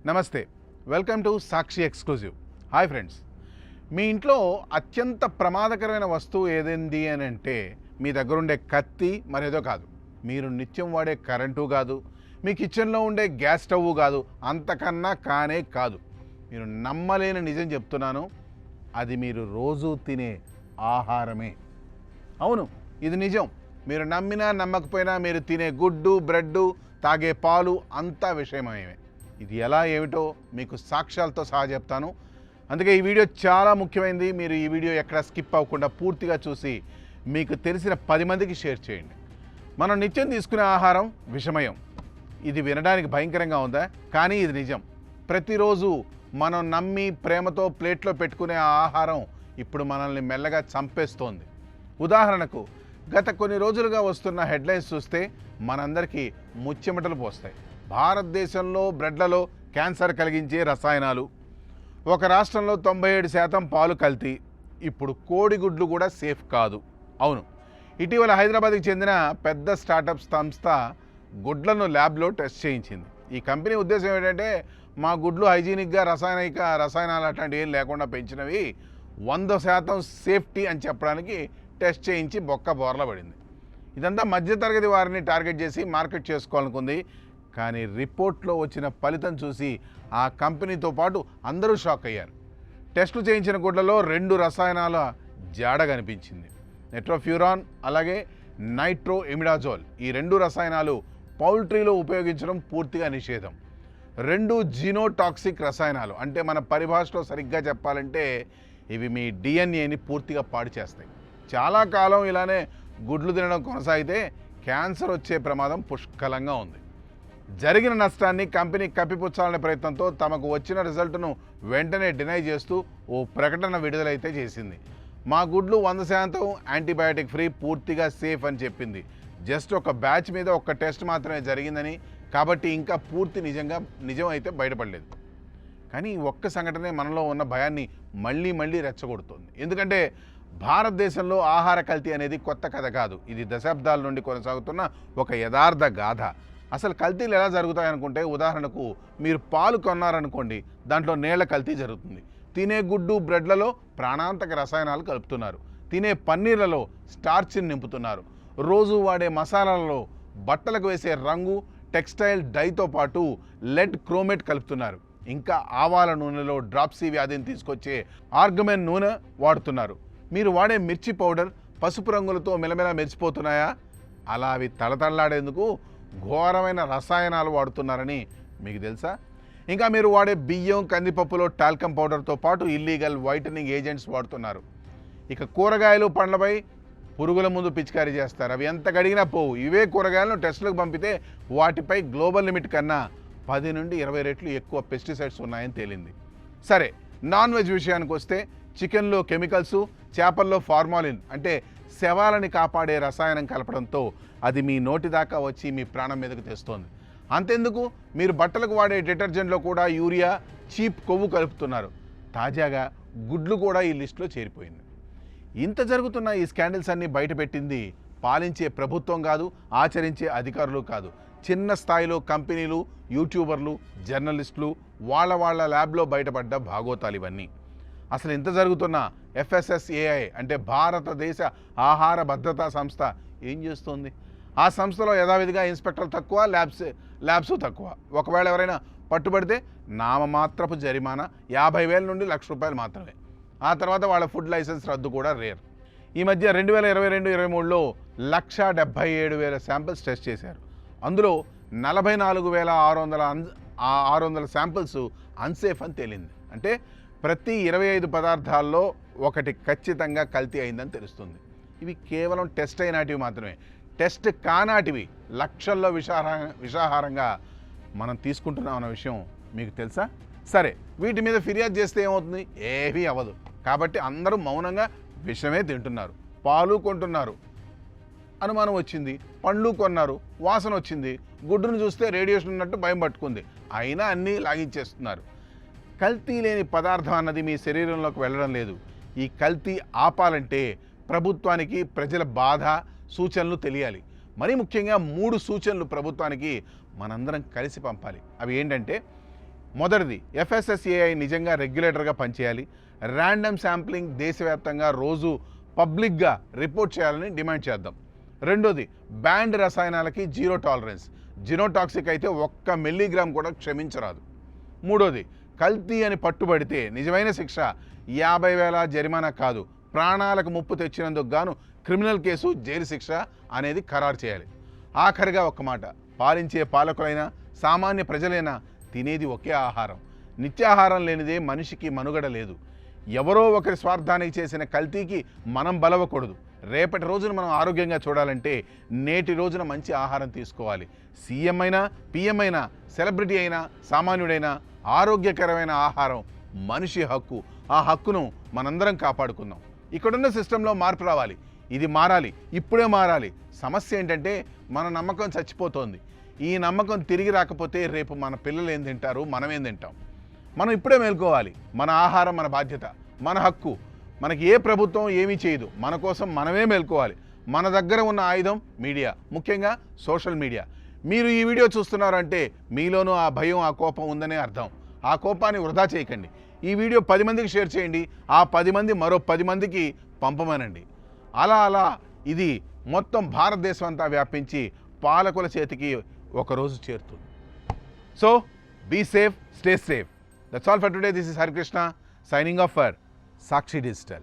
నమస్తే, welcome to Sakshi exclusive. Hi friends, మీ ఇంట్లో అత్యంత ప్రమాదకరమైన వస్తువు ఏదేంది అని అంటే మీ దగ్గర ఉండే కత్తి మరేదో కాదు, మీరు నిత్యం వాడే కరెంటు కాదు, మీ కిచెన్లో ఉండే గ్యాస్ స్టవ్ కాదు, అంతకన్నా కానే కాదు. మీరు నమ్మలేని నిజం చెప్తున్నాను, అది మీరు రోజు తినే ఆహారమే. అవును, ఇది నిజం. మీరు నమ్మినా నమ్మకపోయినా మీరు తినే గుడ్డు, బ్రెడ్, తాగే పాలు అంతా విషయమేమే. ఇది ఎలా ఏమిటో మీకు సాక్ష్యాలతో సహా చెప్తాను. అందుకే ఈ వీడియో చాలా ముఖ్యమైనది. మీరు ఈ వీడియో ఎక్కడ స్కిప్ అవ్వకుండా పూర్తిగా చూసి మీకు తెలిసిన 10 మందికి షేర్ చేయండి. మనం నిత్యం తీసుకునే ఆహారం విషమయం. ఇది వినడానికి భయంకరంగా ఉందా? కానీ ఇది నిజం. ప్రతిరోజు మనం నమ్మి ప్రేమతో ప్లేట్లో పెట్టుకునే ఆ ఆహారం ఇప్పుడు మనల్ని మెల్లగా చంపేస్తోంది. ఉదాహరణకు, గత కొన్ని రోజులుగా వస్తున్న హెడ్లైన్స్ చూస్తే మనందరికీ ముచ్చెమటలు పోస్తాయి. భారతదేశంలో బ్రెడ్లలో క్యాన్సర్ కలిగించే రసాయనాలు, ఒక రాష్ట్రంలో 97% పాలు కల్తీ, ఇప్పుడు కోడిగుడ్లు కూడా సేఫ్ కాదు. అవును, ఇటీవల హైదరాబాద్కి చెందిన పెద్ద స్టార్టప్ సంస్థ గుడ్లను ల్యాబ్లో టెస్ట్ చేయించింది. ఈ కంపెనీ ఉద్దేశం ఏంటంటే, మా గుడ్లు హైజీనిక్గా రసాయనాలు అట్లాంటివి ఏం లేకుండా పెంచినవి, 100% సేఫ్టీ అని చెప్పడానికి టెస్ట్ చేయించి బొక్క బోర్ల పడింది. ఇదంతా మధ్యతరగతి వారిని టార్గెట్ చేసి మార్కెట్ చేసుకోవాలనుకుంది. కానీ రిపోర్ట్లో వచ్చిన ఫలితం చూసి ఆ కంపెనీతో పాటు అందరూ షాక్ అయ్యారు. టెస్టులు చేయించిన గుడ్లలో 2 రసాయనాల జాడ కనిపించింది. నెట్రోఫ్యూరాన్ అలాగే నైట్రోఇమిడాజోల్. ఈ 2 రసాయనాలు పౌల్ట్రీలో ఉపయోగించడం పూర్తిగా నిషేధం. 2 జీనోటాక్సిక్ రసాయనాలు. అంటే మన పరిభాషలో సరిగ్గా చెప్పాలంటే ఇవి మీ డిఎన్ఏని పూర్తిగా పాడు చేస్తాయి. చాలా కాలం ఇలానే గుడ్లు తినడం కొనసాగితే క్యాన్సర్ వచ్చే ప్రమాదం పుష్కలంగా ఉంది. జరిగిన నష్టాన్ని కంపెనీ కప్పిపుచ్చాలనే ప్రయత్నంతో తమకు వచ్చిన రిజల్ట్ను వెంటనే డినై చేస్తూ ఓ ప్రకటన విడుదలైతే చేసింది. మా గుడ్లు 100% యాంటీబయాటిక్ ఫ్రీ, పూర్తిగా సేఫ్ అని చెప్పింది. జస్ట్ ఒక బ్యాచ్ మీద ఒక టెస్ట్ మాత్రమే జరిగిందని, కాబట్టి ఇంకా పూర్తి నిజం అయితే బయటపడలేదు. కానీ ఈ ఒక్క సంఘటనే మనలో ఉన్న భయాన్ని మళ్ళీ రెచ్చగొడుతుంది. ఎందుకంటే భారతదేశంలో ఆహార కల్తీ అనేది కొత్త కథ కాదు. ఇది దశాబ్దాల నుండి కొనసాగుతున్న ఒక యథార్థ గాథ. అసలు కల్తీలు ఎలా జరుగుతాయనుకుంటే, ఉదాహరణకు మీరు పాలు కొన్నారనుకోండి, దాంట్లో నీళ్ల కల్తీ జరుగుతుంది. తినే గుడ్డు, బ్రెడ్లలో ప్రాణాంతక రసాయనాలు కలుపుతున్నారు. తినే పన్నీర్లలో స్టార్చ్ని నింపుతున్నారు. రోజు వాడే మసాలాలలో బట్టలకు వేసే రంగు, టెక్స్టైల్ డైతో పాటు లెడ్ క్రోమేట్ కలుపుతున్నారు. ఇంకా ఆవాల నూనెలో డ్రాప్సీ వ్యాధిని తీసుకొచ్చే ఆర్గమెన్ నూనె వాడుతున్నారు. మీరు వాడే మిర్చి పౌడర్ పసుపు రంగులతో మెలమెల మెరిసిపోతున్నాయా? అలా అవి తళతళలాడేందుకు ఘోరమైన రసాయనాలు వాడుతున్నారని మీకు తెలుసా? ఇంకా మీరు వాడే బియ్యం, కందిపప్పులో టాల్కమ్ పౌడర్తో పాటు ఇల్లీగల్ వైటనింగ్ ఏజెంట్స్ వాడుతున్నారు. ఇక కూరగాయలు, పండ్లపై పురుగుల ముందు పిచికారీ చేస్తారు. అవి ఎంత గడిగినా పోవు. ఇవే కూరగాయలను టెస్టులకు పంపితే వాటిపై గ్లోబల్ లిమిట్ కన్నా 10 నుండి 20 రెట్లు ఎక్కువ పెస్టిసైడ్స్ ఉన్నాయని తేలింది. సరే, నాన్ వెజ్ విషయానికి వస్తే చికెన్లో కెమికల్స్, చేపల్లో ఫార్మాలిన్ అంటే శవాలని కాపాడే రసాయనం కలపడంతో అది మీ నోటి దాకా వచ్చి మీ ప్రాణం మీదకు తెస్తోంది. అంతెందుకు, మీరు బట్టలకు వాడే డిటర్జెంట్లో కూడా యూరియా, చీప్ కొవ్వు కలుపుతున్నారు. తాజాగా గుడ్లు కూడా ఈ లిస్టులో చేరిపోయింది. ఇంత జరుగుతున్న ఈ స్కాండల్స్ అన్నీ బయటపెట్టింది పాలించే ప్రభుత్వం కాదు, ఆచరించే అధికారులు కాదు. చిన్న స్థాయిలో కంపెనీలు, యూట్యూబర్లు, జర్నలిస్టులు, వాళ్ళ ల్యాబ్లో బయటపడ్డ భాగోతాలు ఇవన్నీ. అసలు ఇంత జరుగుతున్న FSSAI అంటే భారతదేశ ఆహార భద్రతా సంస్థ ఏం చేస్తోంది? ఆ సంస్థలో యథావిధిగా ఇన్స్పెక్టర్లు తక్కువ, ల్యాబ్స్ తక్కువ. ఒకవేళ ఎవరైనా పట్టుబడితే నామమాత్రపు జరిమానా 50,000 నుండి ₹1,00,000 మాత్రమే. ఆ తర్వాత వాళ్ళ ఫుడ్ లైసెన్స్ రద్దు కూడా రేర్. ఈ మధ్య 2022-23లో 1,77,000 శాంపిల్స్ టెస్ట్ చేశారు. అందులో 44,600 శాంపిల్స్ అన్సేఫ్ అని తేలింది. అంటే ప్రతి 25 పదార్థాల్లో ఒకటి ఖచ్చితంగా కల్తీ అయిందని తెలుస్తుంది. ఇవి కేవలం టెస్ట్ అయినాటివి మాత్రమే. టెస్ట్ కానాటివి లక్షల్లో విషాహారంగా మనం తీసుకుంటున్నాం అన్న విషయం మీకు తెలుసా? సరే, వీటి మీద ఫిర్యాదు చేస్తే ఏమవుతుంది? ఏమీ అవ్వదు. కాబట్టి అందరూ మౌనంగా విషమే తింటున్నారు. పాలు కొంటున్నారు, అనుమానం వచ్చింది. పండ్లు కొన్నారు, వాసన వచ్చింది. గుడ్డును చూస్తే రేడియేషన్ ఉన్నట్టు భయం పట్టుకుంది. అయినా అన్నీ లాగించేస్తున్నారు. కల్తీ లేని పదార్థం అన్నది మీ శరీరంలోకి వెళ్ళడం లేదు. ఈ కల్తీ ఆపాలంటే ప్రభుత్వానికి ప్రజల బాధ, సూచనలు తెలియాలి. మరీ ముఖ్యంగా 3 సూచనలు ప్రభుత్వానికి మనందరం కలిసి పంపాలి. అవి ఏంటంటే, మొదటిది, FSSAI నిజంగా రెగ్యులేటర్గా పనిచేయాలి. ర్యాండమ్ శాంప్లింగ్ దేశవ్యాప్తంగా రోజు పబ్లిక్గా రిపోర్ట్ చేయాలని డిమాండ్ చేద్దాం. రెండోది, బ్యాండ్ రసాయనాలకి జీరో టాలరెన్స్. జినోటాక్సిక్ అయితే 1 మిల్లీగ్రామ్ కూడా క్షమించరాదు. మూడోది, కల్తీ అని పట్టుబడితే నిజమైన శిక్ష 50,000 జరిమానా కాదు, ప్రాణాలకు ముప్పు తెచ్చినందుకు గాను క్రిమినల్ కేసు, జైలు శిక్ష అనేది ఖరారు చేయాలి. ఆఖరిగా ఒక్క మాట, పాలించే పాలకులైనా సామాన్య ప్రజలైనా తినేది ఒకే ఆహారం. నిత్యాహారం లేనిదే మనిషికి మనుగడ లేదు. ఎవరో ఒకరి స్వార్థానికి చేసిన కల్తీకి మనం బలవకూడదు. రేపటి రోజున మనం ఆరోగ్యంగా చూడాలంటే నేటి రోజున మంచి ఆహారం తీసుకోవాలి. సీఎం అయినా, పిఎం అయినా, సెలబ్రిటీ అయినా, సామాన్యుడైనా ఆరోగ్యకరమైన ఆహారం మనిషి హక్కు. ఆ హక్కును మనందరం కాపాడుకుందాం. ఇక్కడున్న సిస్టంలో మార్పు రావాలి. ఇది మారాలి, ఇప్పుడే మారాలి. సమస్య ఏంటంటే మన నమ్మకం చచ్చిపోతోంది. ఈ నమ్మకం తిరిగి రాకపోతే రేపు మన పిల్లలు ఏం తింటారు, మనం ఏం తింటాం. మనం ఇప్పుడే మేల్కోవాలి. మన ఆహారం మన బాధ్యత, మన హక్కు. మనకి ఏ ప్రభుత్వం ఏమీ చేయదు. మన కోసం మనమే మేల్కోవాలి. మన దగ్గర ఉన్న ఆయుధం మీడియా, ముఖ్యంగా సోషల్ మీడియా. మీరు ఈ వీడియో చూస్తున్నారంటే మీలోనూ ఆ భయం, ఆ కోపం ఉందనే అర్థం. ఆ కోపాన్ని వృధా చేయకండి. ఈ వీడియో 10 మందికి షేర్ చేయండి. ఆ 10 మంది మరో 10 మందికి పంపమనండి. అలా ఇది మొత్తం భారతదేశం అంతా వ్యాపించి పాలకుల చేతికి ఒకరోజు చేరుతుంది. So be safe, stay safe. That's all for today. This is Hari Krishna signing off for Sakshi Digital.